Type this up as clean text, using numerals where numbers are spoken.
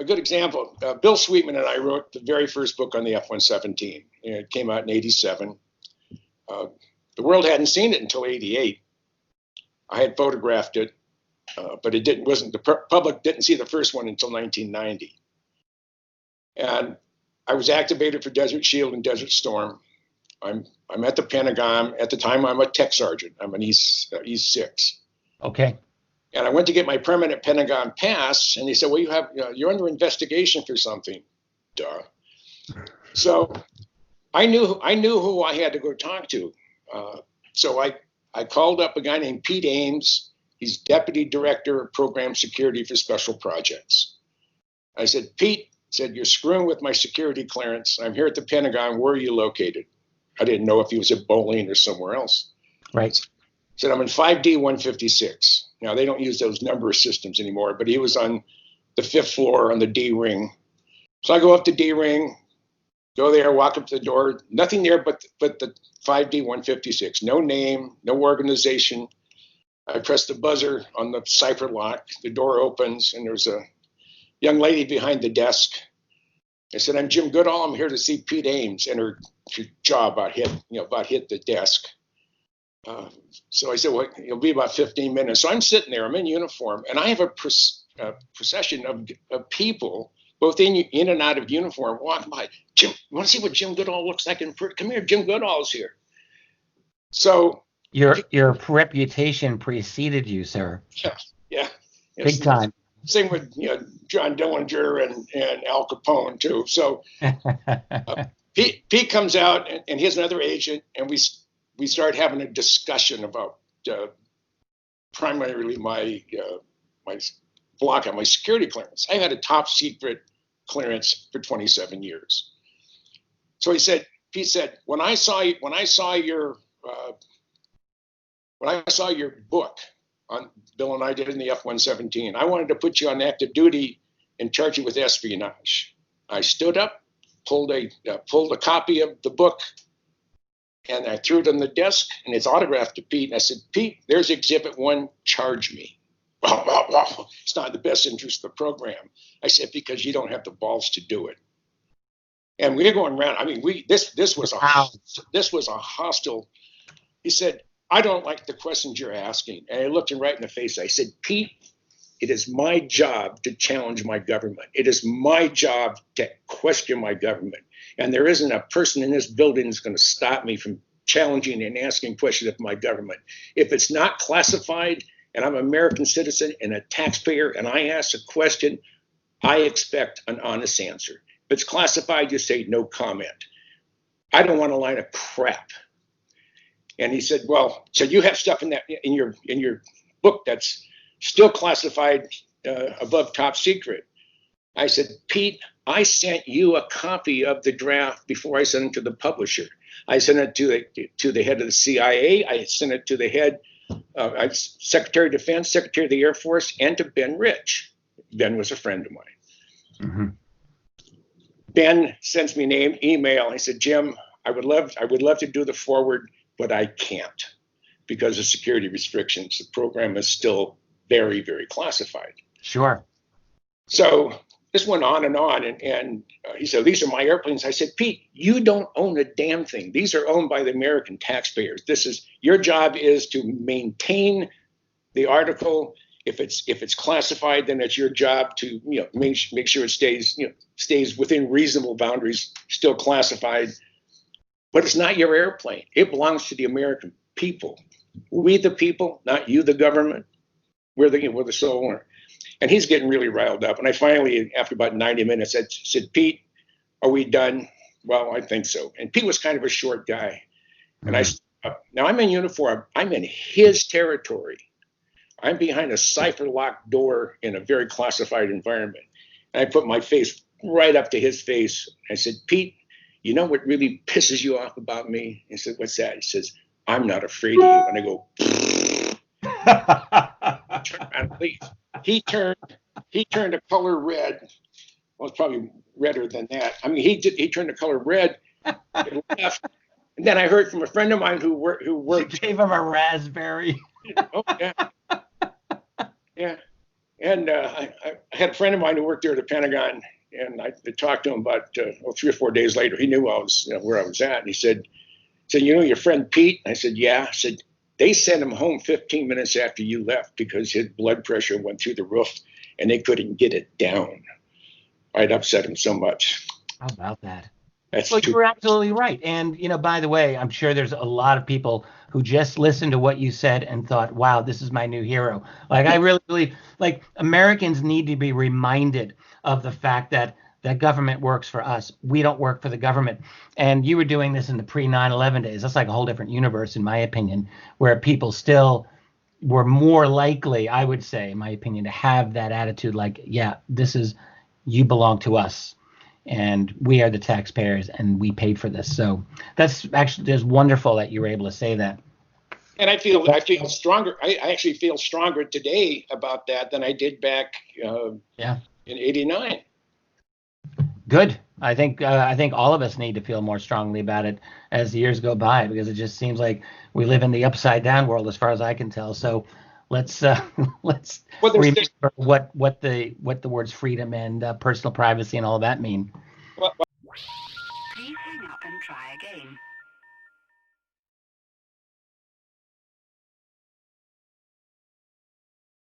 good example. Bill Sweetman and I wrote the very first book on the F-117. It came out in '87. The world hadn't seen it until '88. I had photographed it, but the public didn't see the first one until 1990. And I was activated for Desert Shield and Desert Storm. I'm at the Pentagon. At the time, I'm a tech sergeant. I'm an East 6. Okay. And I went to get my permanent Pentagon pass, and they said, "Well, you're under investigation for something." Duh. So I knew who I had to go talk to. So I called up a guy named Pete Ames. He's Deputy Director of Program Security for Special Projects. I said, "Pete," said, "you're screwing with my security clearance. I'm here at the Pentagon. Where are you located?" I didn't know if he was at Dolan or somewhere else. Right. I said, "I'm in 5D 156. Now, they don't use those number systems anymore, but he was on the 5th floor on the D ring. So I go up to D ring, go there, walk up to the door, nothing there but the 5D 156. No name, no organization. I press the buzzer on the cipher lock. The door opens, and there's a young lady behind the desk. I said, "I'm Jim Goodall. I'm here to see Pete Ames." And her jaw about hit the desk. So I said, "Well, it'll be about 15 minutes." So I'm sitting there. I'm in uniform, and I have a procession of people, both in and out of uniform, walking by. "Jim, you want to see what Jim Goodall looks like? Come here, Jim Goodall's here." So your reputation preceded you, sir. Yeah. Big time. Same with John Dillinger and Al Capone too. So Pete comes out, and he's another agent, and we start having a discussion about primarily my block on my security clearance. I had a top secret clearance for 27 years. So Pete said, when I saw your book on Bill and I did in the F-117, I wanted to put you on active duty and charge you with espionage. I stood up, pulled a copy of the book, and I threw it on the desk, and it's autographed to Pete. And I said, "Pete, there's Exhibit 1, charge me." It's not in the best interest of the program. I said, "Because you don't have the balls to do it." And we're going around. I mean, this was a hostile. He said, "I don't like the questions you're asking." And I looked him right in the face. I said, "Pete, it is my job to challenge my government. It is my job to question my government. And there isn't a person in this building that's going to stop me from challenging and asking questions of my government. If it's not classified, and I'm an American citizen and a taxpayer, and I ask a question, I expect an honest answer. If it's classified, you say no comment. I don't want a line of crap." And he said, "Well, so you have stuff in your book that's still classified above top secret." I said, "Pete, I sent you a copy of the draft before I sent it to the publisher. I sent it to the head of the CIA. I sent it to the head, Secretary of Defense, Secretary of the Air Force, and to Ben Rich." Ben was a friend of mine. Mm-hmm. Ben sends me an email. He said, "Jim, I would love to do the forward, but I can't because of security restrictions. The program is still very, very classified." Sure. So this went on, and he said, "These are my airplanes." I said, "Pete, you don't own a damn thing. These are owned by the American taxpayers. Your job is to maintain the article. If it's classified, then it's your job to make sure it stays within reasonable boundaries, still classified. But it's not your airplane. It belongs to the American people. We the people, not you the government. We're the sole owner." And he's getting really riled up. And I finally, after about 90 minutes, I said, "Pete, are we done?" "Well, I think so." And Pete was kind of a short guy. And now I'm in uniform. I'm in his territory. I'm behind a cipher locked door in a very classified environment. And I put my face right up to his face. I said, "Pete, you know what really pisses you off about me?" He said, "What's that?" He says, "I'm not afraid of you." And I go, turn around and leave. He turned a color red. Well, it's probably redder than that. I mean, he turned the color red and left. And then I heard from a friend of mine who worked. You gave him a raspberry. Oh yeah, yeah. And I I had a friend of mine who worked there at the Pentagon, and I talked to him about 3 or 4 days later. He knew I was where I was at, and he said, you know your friend Pete? I said, yeah. I said, they sent him home 15 minutes after you left because his blood pressure went through the roof, and they couldn't get it down. I'd upset him so much. How about that? That's Well, you're absolutely right. And, by the way, I'm sure there's a lot of people who just listened to what you said and thought, wow, this is my new hero. Like, I really believe, like, Americans need to be reminded of the fact that government works for us. We don't work for the government. And you were doing this in the pre-9/11 days. That's like a whole different universe, in my opinion, where people still were more likely, I would say, in my opinion, to have that attitude like, yeah, you belong to us. And we are the taxpayers, and we paid for this. So that's actually just wonderful that you were able to say that. And I feel stronger. I actually feel stronger today about that than I did back in '89. Good. I think all of us need to feel more strongly about it as the years go by, because it just seems like we live in the upside down world, as far as I can tell. So let's remember what the words freedom and personal privacy and all that mean. Please hang up and try again.